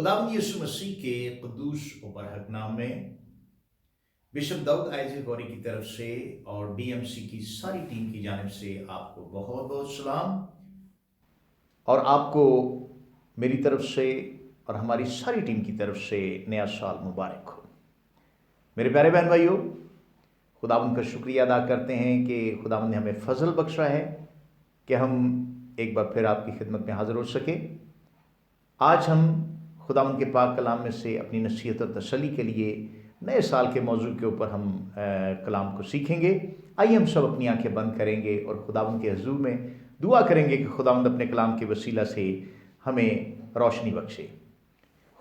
खुदावंद यीशु मसीह के क़ुद्दूस और बरहक नाम में बिशप दाऊद आइज़ गौरी की तरफ से और बीएमसी की सारी टीम की जानिब से आपको बहुत बहुत सलाम और आपको मेरी तरफ से और हमारी सारी टीम की तरफ से नया साल मुबारक हो। मेरे प्यारे बहन भाइयों, खुदावंद का शुक्रिया अदा करते हैं कि खुदावंद ने हमें फजल बख्शा है कि हम एक बार फिर आपकी खिदमत में हाजिर हो सके। आज हम खुदावंद के पाक कलाम में से अपनी नसीहत और तसल्ली के लिए नए साल के मौजू के ऊपर हम कलाम को सीखेंगे। आइए हम सब अपनी आंखें बंद करेंगे और खुदावंद के हुजूर में दुआ करेंगे कि खुदावंद अपने कलाम के वसीला से हमें रोशनी बख्शे।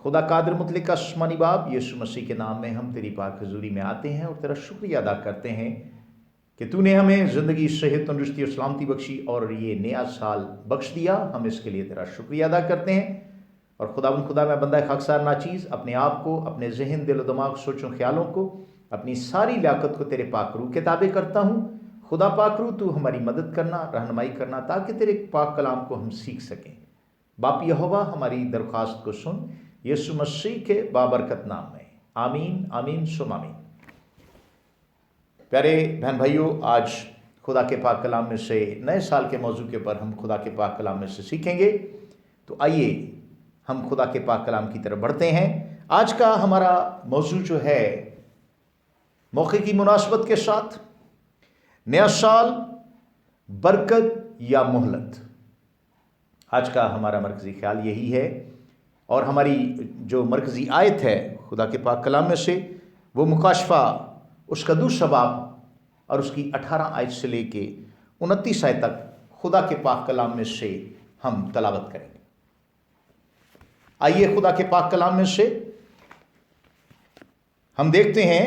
खुदा कादिर मुतलक आसमानी बाप, यीशु मसीह के नाम में हम तेरी पाक हजूरी में आते हैं और तेरा शुक्रिया अदा करते हैं कि तूने हमें ज़िंदगी, सेहत, तंदुरुस्ती और सलामती बख्शी और ये नया साल बख्श दिया। हम इसके लिए तेरा शुक्रिया अदा करते हैं। और खुदा मैं बंदा खाकसार नाचीज़ अपने आप को, अपने जहन, दिल, दिमाग, सोचों, ख्यालों को, अपनी सारी लियाकत को तेरे पाक रूह के ताबे करता हूँ। खुदा पाक रूह, तू हमारी मदद करना, रहनुमाई करना, ताकि तेरे पाक कलाम को हम सीख सकें। बाप यहोवा, हमारी दरख्वास्त को सुन, यीशु मसीह के बाबरकत नाम में, आमीन आमीन सुम आमीन। प्यारे बहन भाइयों, आज खुदा के पाक कलाम में से नए साल के मौजू के ऊपर हम खुदा के पाक कलाम में से सीखेंगे। तो आइए हम खुदा के पाक कलाम की तरफ बढ़ते हैं। आज का हमारा मौजू जो है, मौके की मुनासबत के साथ, नया साल, बरकत या मोहलत। आज का हमारा मरकज़ी ख्याल यही है और हमारी जो मरकज़ी आयत है खुदा के पाक कलाम में से, वो मुकाशफा उसका दूसरा बाब और उसकी 18 आयत से लेके 29 आयत तक खुदा के पाक कलाम में से हम तलावत करेंगे। आइए खुदा के पाक कलाम में से हम देखते हैं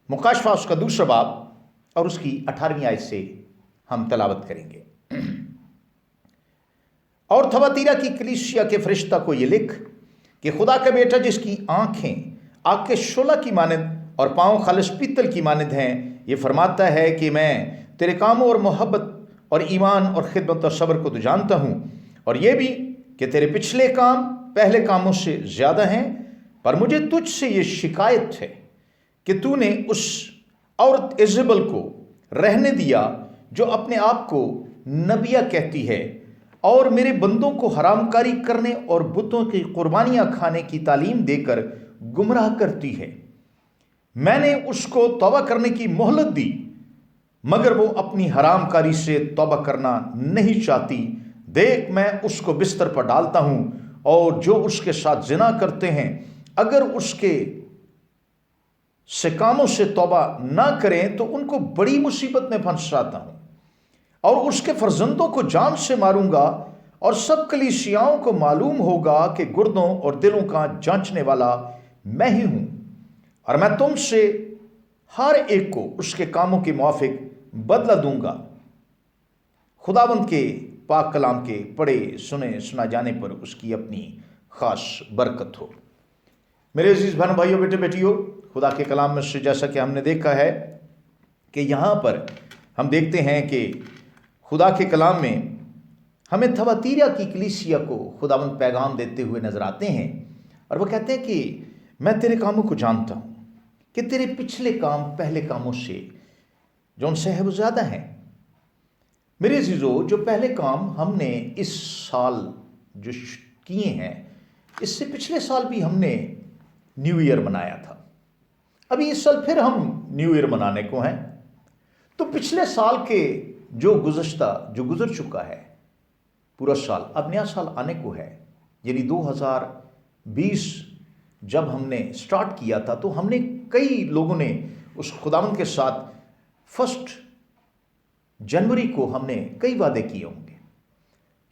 मुकाशफा उसका दूसरा बाब और उसकी 18वीं आयत से हम तलावत करेंगे। और थवातीरा की कलीसिया के फरिश्ता को ये लिख कि खुदा का बेटा, जिसकी आंखें आग के शोला की मानद और पांव खालिस पीतल की मानद हैं, ये फरमाता है कि मैं तेरे कामों और मोहब्बत और ईमान और खिदमत और सब्र को तो जानता हूँ, और ये भी कि तेरे पिछले काम पहले कामों से ज़्यादा हैं। पर मुझे तुझसे ये शिकायत है कि तूने उस औरत इज़बेल को रहने दिया जो अपने आप को नबिया कहती है और मेरे बंदों को हरामकारी करने और बुतों की कुर्बानियाँ खाने की तालीम देकर गुमराह करती है। मैंने उसको तौबा करने की मोहलत दी, मगर वो अपनी हरामकारी से तौबा करना नहीं चाहती। देख, मैं उसको बिस्तर पर डालता हूँ और जो उसके साथ जिना करते हैं, अगर उसके से कामों से तौबा ना करें तो उनको बड़ी मुसीबत में फंसाता हूँ और उसके फर्जंदों को जान से मारूंगा, और सब कलीसियाओं को मालूम होगा कि गुर्दों और दिलों का जांचने वाला मैं ही हूँ, और मैं तुमसे हर एक को उसके कामों के मुआफिक बदला दूंगा। खुदावंद के पाक कलाम के पढ़े सुने सुना जाने पर उसकी अपनी खास बरकत हो। मेरे अजीज भाई भाइयों, बेटे बेटियों, खुदा के कलाम में से जैसा कि हमने देखा है कि यहाँ पर हम देखते हैं कि खुदा के कलाम में हमें थवातीरा की कलीसिया को खुदावंद पैगाम देते हुए नजर आते हैं, और वो कहते हैं कि मैं तेरे कामों को जानता हूँ कि तेरे पिछले काम पहले कामों से जो उनसे है वो ज़्यादा हैं। मेरे अजीजों, जो पहले काम हमने इस साल जो किए हैं, इससे पिछले साल भी हमने न्यू ईयर मनाया था। अभी इस साल फिर हम न्यू ईयर मनाने को हैं। तो पिछले साल के जो गुजर चुका है पूरा साल, अब नया साल आने को है। यानी 2020 जब हमने स्टार्ट किया था तो हमने कई लोगों ने उस खुदावंद के साथ 1 जनवरी को हमने कई वादे किए होंगे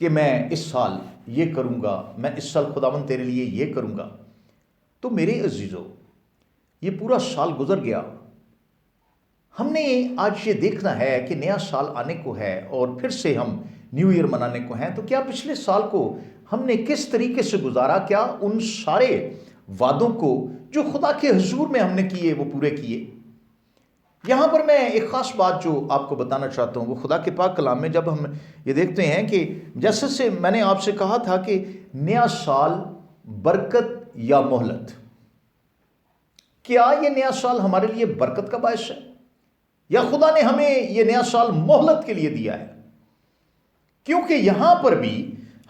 कि मैं इस साल ये करूँगा, मैं इस साल खुदावंद तेरे लिए ये करूँगा। तो मेरे अजीज़ों, ये पूरा साल गुजर गया। हमने आज ये देखना है कि नया साल आने को है और फिर से हम न्यू ईयर मनाने को हैं। तो क्या पिछले साल को हमने किस तरीके से गुजारा? क्या उन सारे वादों को जो खुदा के हुजूर में हमने किए वो पूरे किए? یہاں پر میں ایک خاص بات جو آپ کو بتانا چاہتا ہوں، وہ خدا کے پاک کلام میں جب ہم یہ دیکھتے ہیں کہ جیسے سے میں نے آپ سے کہا تھا کہ نیا سال برکت یا مہلت، کیا یہ نیا سال ہمارے لیے برکت کا باعث ہے یا خدا نے ہمیں یہ نیا سال مہلت کے لیے دیا ہے؟ کیونکہ یہاں پر بھی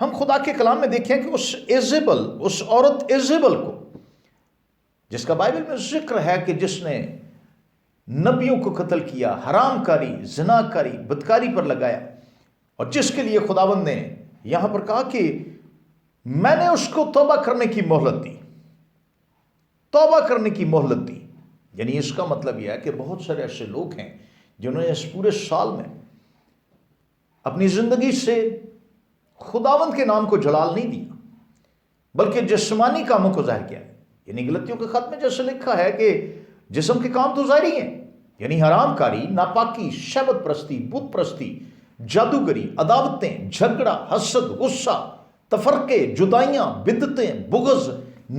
ہم خدا کے کلام میں دیکھیں کہ اس عورت ایزیبل کو، جس کا بائبل میں ذکر ہے کہ جس نے نبیوں کو قتل کیا، حرام کاری، زنا کاری، بدکاری پر لگایا، اور جس کے لیے خداوند نے یہاں پر کہا کہ میں نے اس کو توبہ کرنے کی مہلت دی، توبہ کرنے کی مہلت دی۔ یعنی اس کا مطلب یہ ہے کہ بہت سارے ایسے لوگ ہیں جنہوں نے اس پورے سال میں اپنی زندگی سے خداوند کے نام کو جلال نہیں دیا، بلکہ جسمانی کاموں کو ظاہر کیا ہے۔ یعنی غلطیوں کے خط میں جیسے لکھا ہے کہ جسم کے کام تو ظاہری ہیں، یعنی حرام کاری، ناپاکی، شہوت پرستی، بت پرستی، جادوگری، عداوتیں، جھگڑا، حسد، غصہ، تفرقے، جدائیاں، بدعتیں، بغض،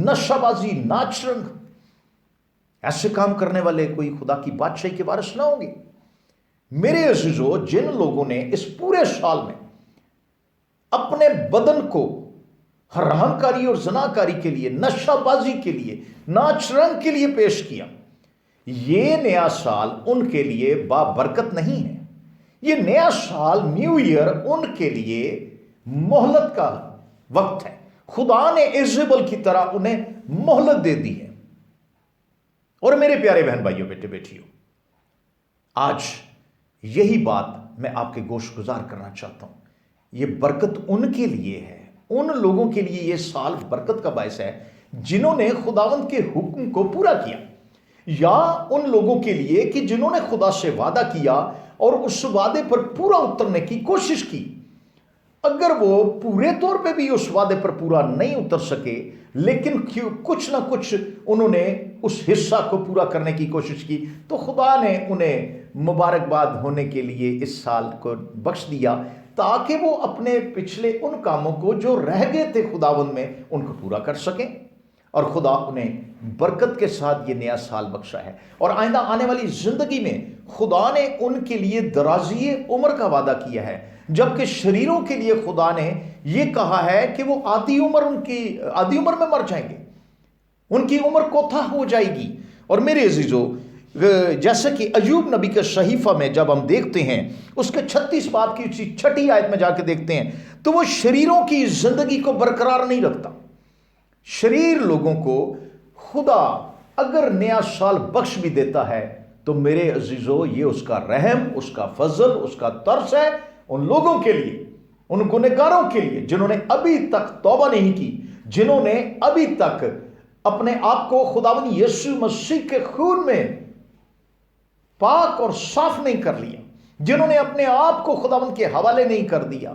نشہ بازی، ناچ رنگ۔ ایسے کام کرنے والے کوئی خدا کی بادشاہی کے وارث نہ ہوں گے۔ میرے عزیزو، جن لوگوں نے اس پورے سال میں اپنے بدن کو حرام کاری اور زنا کاری کے لیے، نشہ بازی کے لیے، ناچ رنگ کے لیے پیش کیا، یہ نیا سال ان کے لیے بابرکت نہیں ہے۔ یہ نیا سال، نیو ایئر، ان کے لیے مہلت کا وقت ہے۔ خدا نے ایزیبل کی طرح انہیں مہلت دے دی ہے۔ اور میرے پیارے بہن بھائیوں، بیٹے بیٹیوں، آج یہی بات میں آپ کے گوش گزار کرنا چاہتا ہوں۔ یہ برکت ان کے لیے ہے، ان لوگوں کے لیے یہ سال برکت کا باعث ہے جنہوں نے خداوند کے حکم کو پورا کیا، یا ان لوگوں کے لیے کہ جنہوں نے خدا سے وعدہ کیا اور اس وعدے پر پورا اترنے کی کوشش کی۔ اگر وہ پورے طور پہ بھی اس وعدے پر پورا نہیں اتر سکے، لیکن کچھ نہ کچھ انہوں نے اس حصہ کو پورا کرنے کی کوشش کی، تو خدا نے انہیں مبارکباد ہونے کے لیے اس سال کو بخش دیا، تاکہ وہ اپنے پچھلے ان کاموں کو جو رہ گئے تھے خداوند میں، ان کو پورا کر سکیں۔ اور خدا انہیں برکت کے ساتھ یہ نیا سال بخشا ہے، اور آئندہ آنے والی زندگی میں خدا نے ان کے لیے درازی عمر کا وعدہ کیا ہے، جبکہ شریروں کے لیے خدا نے یہ کہا ہے کہ وہ آدھی عمر میں مر جائیں گے، ان کی عمر کوتاہ ہو جائے گی۔ اور میرے عزیزو، جیسا کہ ایوب نبی کے صحیفہ میں جب ہم دیکھتے ہیں، اس کے 36 باب کی 6 آیت میں جا کے دیکھتے ہیں، تو وہ شریروں کی زندگی کو برقرار نہیں رکھتا۔ شریر لوگوں کو خدا اگر نیا سال بخش بھی دیتا ہے تو میرے عزیزو، یہ اس کا رحم، اس کا فضل، اس کا ترس ہے ان لوگوں کے لیے، ان گنہگاروں کے لیے جنہوں نے ابھی تک توبہ نہیں کی، جنہوں نے ابھی تک اپنے آپ کو خداوند یسوع مسیح کے خون میں پاک اور صاف نہیں کر لیا، جنہوں نے اپنے آپ کو خداوند کے حوالے نہیں کر دیا،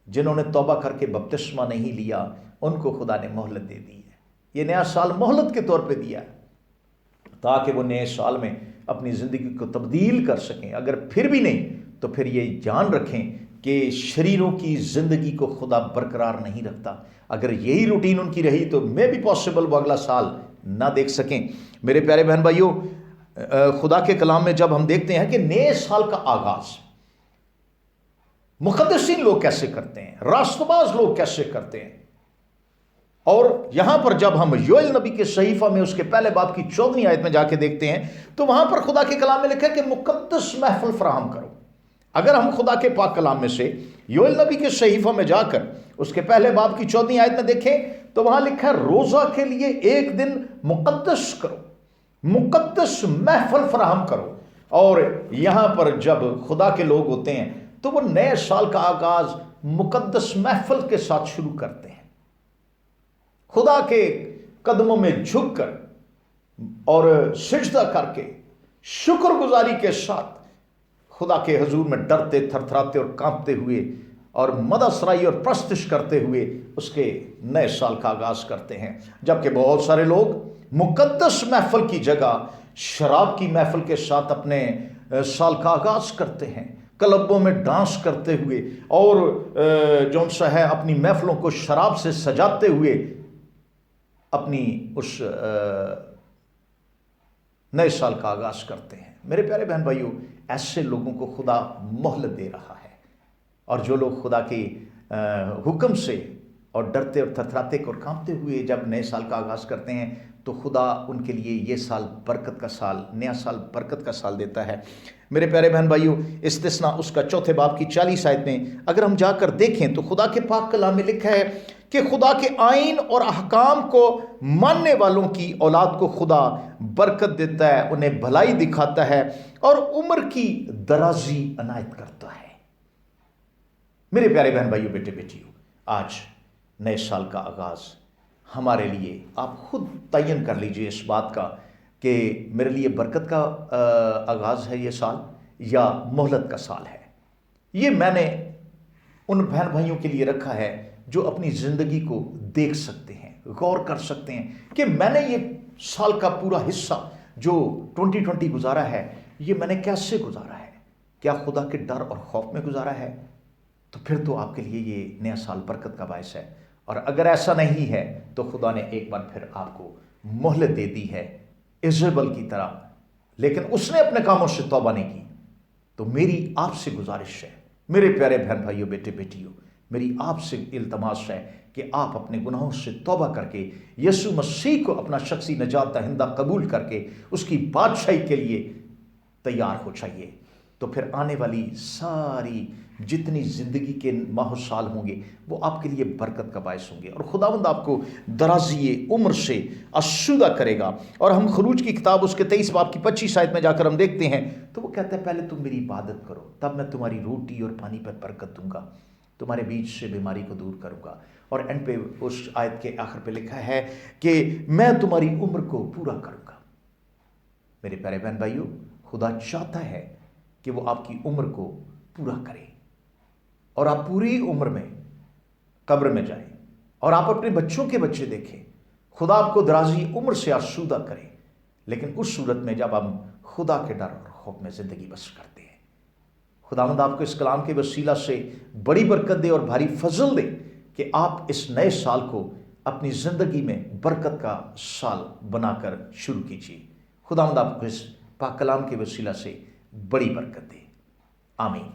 جنہوں نے توبہ کر کے بپتسمہ نہیں لیا، ان کو خدا نے مہلت دے دی ہے۔ یہ نیا سال مہلت کے طور پہ دیا ہے، تاکہ وہ نئے سال میں اپنی زندگی کو تبدیل کر سکیں۔ اگر پھر بھی نہیں تو پھر یہ جان رکھیں کہ شریروں کی زندگی کو خدا برقرار نہیں رکھتا۔ اگر یہی روٹین ان کی رہی تو میں بھی پاسبل وہ اگلا سال نہ دیکھ سکیں۔ میرے پیارے بہن بھائیوں، خدا کے کلام میں جب ہم دیکھتے ہیں کہ نئے سال کا آغاز مقدسین لوگ کیسے کرتے ہیں، راست باز لوگ کیسے کرتے ہیں، اور یہاں پر جب ہم یوئیل نبی کے صحیفہ میں اس کے پہلے باب کی 14 آیت میں جا کے دیکھتے ہیں، تو وہاں پر خدا کے کلام میں لکھا ہے کہ مقدس محفل فراہم کرو۔ اگر ہم خدا کے پاک کلام میں سے یوئیل نبی کے صحیفہ میں جا کر اس کے پہلے باب کی 14 آیت میں دیکھیں تو وہاں لکھا ہے روزہ کے لیے ایک دن مقدس کرو، مقدس محفل فراہم کرو۔ اور یہاں پر جب خدا کے لوگ ہوتے ہیں تو وہ نئے سال کا آغاز مقدس محفل کے ساتھ شروع کرتے ہیں، خدا کے قدموں میں جھک کر اور سجدہ کر کے شکر گزاری کے ساتھ خدا کے حضور میں ڈرتے، تھرتھراتے اور کانپتے ہوئے اور مدح سرائی اور پرستش کرتے ہوئے اس کے نئے سال کا آغاز کرتے ہیں۔ جبکہ بہت سارے لوگ مقدس محفل کی جگہ شراب کی محفل کے ساتھ اپنے سال کا آغاز کرتے ہیں، کلبوں میں ڈانس کرتے ہوئے اور جو سا ہے اپنی محفلوں کو شراب سے سجاتے ہوئے اپنی اس नए साल का आगाज़ करते हैं। मेरे प्यारे बहन भाइयों, ऐसे लोगों को खुदा मोहलत दे रहा है, और जो लोग खुदा के हुक्म से और डरते और थरथराते और कांपते हुए जब नए साल का आगाज़ करते हैं, तो खुदा उनके लिए ये साल बरकत का साल, नया साल बरकत का साल देता है। मेरे प्यारे बहन भाइयों, इस्तिस्ना उसका 4 बाब की 40 आयत में अगर हम जाकर देखें तो खुदा के पाक कलाम में लिखा है कि खुदा के आइन और अहकाम को मानने वालों की औलाद को खुदा बरकत देता है, उन्हें भलाई दिखाता है और उम्र की दराजी अनायत करता है। मेरे प्यारे बहन भाइयों, बेटे बेटियों, आज नए साल का आगाज़ हमारे लिए आप खुद तयन कर लीजिए इस बात का कि मेरे लिए बरकत का आगाज़ है ये साल या मोहलत का साल है। ये मैंने उन बहन भाइयों के लिए रखा है जो अपनी ज़िंदगी को देख सकते हैं, गौर कर सकते हैं कि मैंने ये साल का पूरा हिस्सा जो 2020 गुजारा है, ये मैंने कैसे गुजारा है, क्या खुदा के डर और खौफ में गुजारा है। तो फिर तो आपके लिए ये नया साल बरकत का बायस है। और अगर ऐसा नहीं है तो खुदा ने एक बार फिर आपको मोहलत दे दी है इज़राइल की तरह, लेकिन उसने अपने कामों से तौबा नहीं की। तो मेरी आपसे गुजारिश है, मेरे प्यारे बहन भाइयों, बेटे बेटियों, मेरी आपसे इल्तमास है कि आप अपने गुनाहों से तौबा करके यीशु मसीह को अपना शख्सी नजात दहिंदा कबूल करके उसकी बादशाही के लिए तैयार हो जाइए। तो फिर आने वाली सारी जितनी ज़िंदगी के माह साल होंगे वो आपके लिए बरकत का बायस होंगे और खुदावंद आपको दराज़ी उम्र से आसूदा करेगा। और हम खरूज की किताब उसके 23 बाब की 25 आयत में जाकर हम देखते हैं तो वो कहता है, पहले तुम मेरी इबादत करो, तब मैं तुम्हारी रोटी और पानी पर बरकत दूंगा, तुम्हारे बीच से बीमारी को दूर करूंगा। और एंड पे उस आयत के आखिर पे लिखा है कि मैं तुम्हारी उम्र को पूरा करूंगा। मेरे प्यारे बहन भाइयों, खुदा चाहता है कि वो आपकी उम्र को पूरा करे और आप पूरी उम्र में कब्र में जाएं और आप अपने बच्चों के बच्चे देखें। खुदा आपको दराजी उम्र से आसूदा करे, लेकिन उस सूरत में जब हम खुदा के डर और खौफ में ज़िंदगी बसर करते हैं। खुदावंद आपको इस कलाम के वसीला से बड़ी बरकत दे और भारी फजल दे कि आप इस नए साल को अपनी ज़िंदगी में बरकत का साल बनाकर शुरू कीजिए। खुदावंद आपको इस पाक कलाम के वसीला से बड़ी बरकत दे। आमीन।